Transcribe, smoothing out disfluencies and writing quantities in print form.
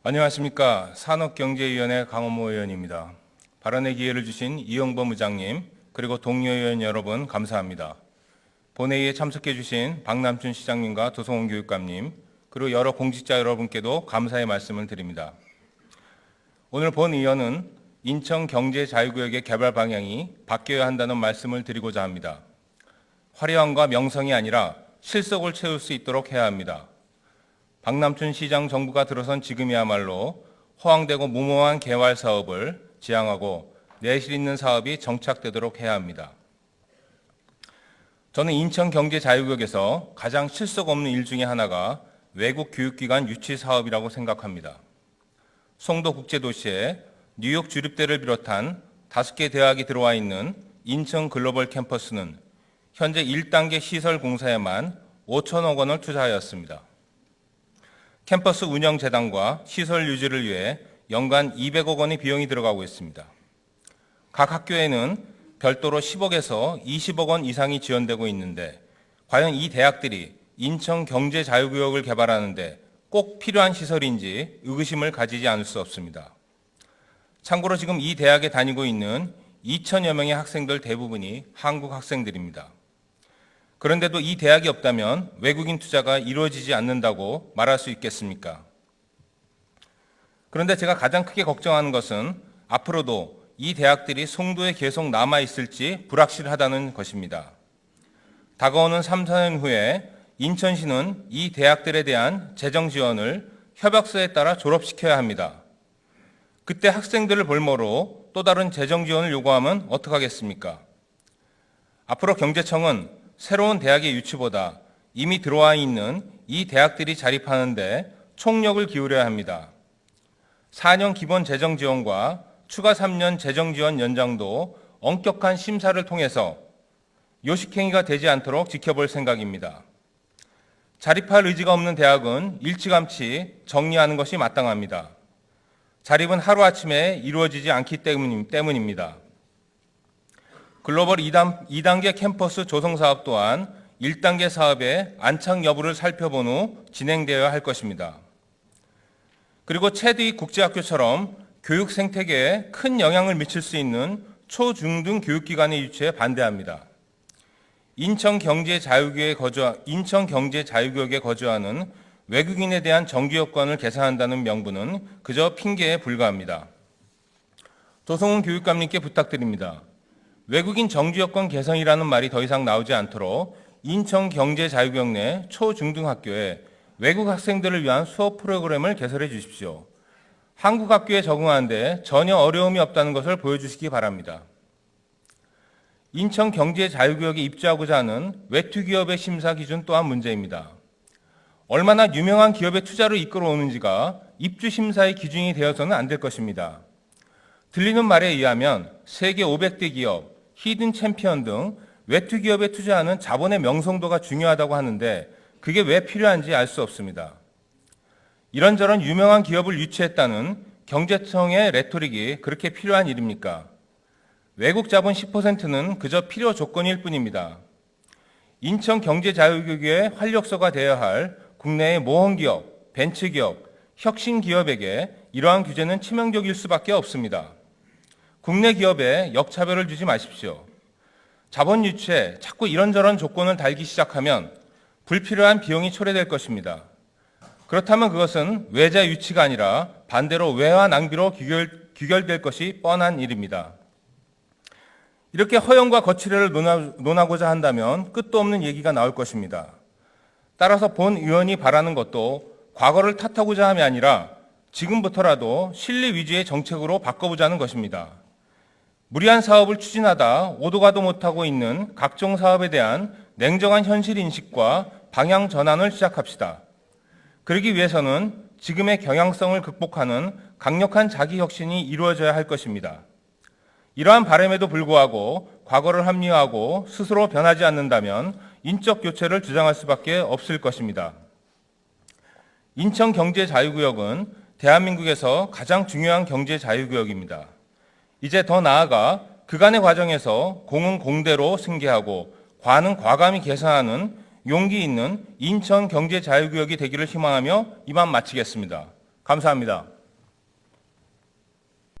안녕하십니까. 산업경제위원회 강원모 의원입니다. 발언의 기회를 주신 이용범 의장님, 그리고 동료 의원 여러분 감사합니다. 본회의에 참석해 주신 박남춘 시장님과 도성훈 교육감님, 그리고 여러 공직자 여러분께도 감사의 말씀을 드립니다. 오늘 본 의원은 인천경제자유구역의 개발 방향이 바뀌어야 한다는 말씀을 드리고자 합니다. 화려함과 명성이 아니라 실속을 채울 수 있도록 해야 합니다. 박남춘 시장 정부가 들어선 지금이야말로 허황되고 무모한 개발 사업을 지양하고 내실 있는 사업이 정착되도록 해야 합니다. 저는 인천경제자유구역에서 가장 실속 없는 일 중에 하나가 외국 교육기관 유치 사업이라고 생각합니다. 송도국제도시에 뉴욕 주립대를 비롯한 5개 대학이 들어와 있는 인천 글로벌 캠퍼스는 현재 1단계 시설 공사에만 5천억 원을 투자하였습니다. 캠퍼스 운영재단과 시설 유지를 위해 연간 200억 원의 비용이 들어가고 있습니다. 각 학교에는 별도로 10억에서 20억 원 이상이 지원되고 있는데 과연 이 대학들이 인천경제자유구역을 개발하는데 꼭 필요한 시설인지 의구심을 가지지 않을 수 없습니다. 참고로 지금 이 대학에 다니고 있는 2천여 명의 학생들 대부분이 한국 학생들입니다. 그런데도 이 대학이 없다면 외국인 투자가 이루어지지 않는다고 말할 수 있겠습니까? 그런데 제가 가장 크게 걱정하는 것은 앞으로도 이 대학들이 송도에 계속 남아있을지 불확실하다는 것입니다. 다가오는 3, 4년 후에 인천시는 이 대학들에 대한 재정 지원을 협약서에 따라 졸업시켜야 합니다. 그때 학생들을 볼모로 또 다른 재정 지원을 요구하면 어떡하겠습니까? 앞으로 경제청은 새로운 대학의 유치보다 이미 들어와 있는 이 대학들이 자립하는데 총력을 기울여야 합니다. 4년 기본 재정 지원과 추가 3년 재정 지원 연장도 엄격한 심사를 통해서 요식행위가 되지 않도록 지켜볼 생각입니다. 자립할 의지가 없는 대학은 일찌감치 정리하는 것이 마땅합니다. 자립은 하루아침에 이루어지지 않기 때문입니다. 글로벌 2단계 캠퍼스 조성 사업 또한 1단계 사업의 안착 여부를 살펴본 후 진행되어야 할 것입니다. 그리고 최대의 국제학교처럼 교육 생태계에 큰 영향을 미칠 수 있는 초중등 교육기관의 유치에 반대합니다. 인천경제자유구역에 거주하는 외국인에 대한 정규여건을 개선한다는 명분은 그저 핑계에 불과합니다. 도성훈 교육감님께 부탁드립니다. 외국인 정규여건 개선이라는 말이 더 이상 나오지 않도록 인천경제자유구역 내 초중등 학교에 외국 학생들을 위한 수업 프로그램을 개설해 주십시오. 한국 학교에 적응하는데 전혀 어려움이 없다는 것을 보여주시기 바랍니다. 인천경제자유구역에 입주하고자 하는 외투 기업의 심사 기준 또한 문제입니다. 얼마나 유명한 기업의 투자를 이끌어오는지가 입주 심사의 기준이 되어서는 안 될 것입니다. 들리는 말에 의하면 세계 500대 기업, 히든 챔피언 등 외투 기업에 투자하는 자본의 명성도가 중요하다고 하는데 그게 왜 필요한지 알 수 없습니다. 이런저런 유명한 기업을 유치했다는 경제청의 레토릭이 그렇게 필요한 일입니까? 외국 자본 10%는 그저 필요 조건일 뿐입니다. 인천경제자유구역의 활력소가 되어야 할 국내의 모험기업, 벤처기업, 혁신기업에게 이러한 규제는 치명적일 수밖에 없습니다. 국내 기업에 역차별을 주지 마십시오. 자본 유치에 자꾸 이런저런 조건을 달기 시작하면 불필요한 비용이 초래될 것입니다. 그렇다면 그것은 외자 유치가 아니라 반대로 외화 낭비로 귀결될 것이 뻔한 일입니다. 이렇게 허용과 거칠애를 논하고자 한다면 끝도 없는 얘기가 나올 것입니다. 따라서 본 의원이 바라는 것도 과거를 탓하고자 함이 아니라 지금부터라도 실리 위주의 정책으로 바꿔보자는 것입니다. 무리한 사업을 추진하다 오도가도 못하고 있는 각종 사업에 대한 냉정한 현실 인식과 방향 전환을 시작합시다. 그러기 위해서는 지금의 경향성을 극복하는 강력한 자기 혁신이 이루어져야 할 것입니다. 이러한 바람에도 불구하고 과거를 합리화하고 스스로 변하지 않는다면 인적 교체를 주장할 수밖에 없을 것입니다. 인천경제자유구역은 대한민국에서 가장 중요한 경제자유구역입니다. 이제 더 나아가 그간의 과정에서 공은 공대로 승계하고 과는 과감히 개선하는 용기 있는 인천경제자유구역이 되기를 희망하며 이만 마치겠습니다. 감사합니다.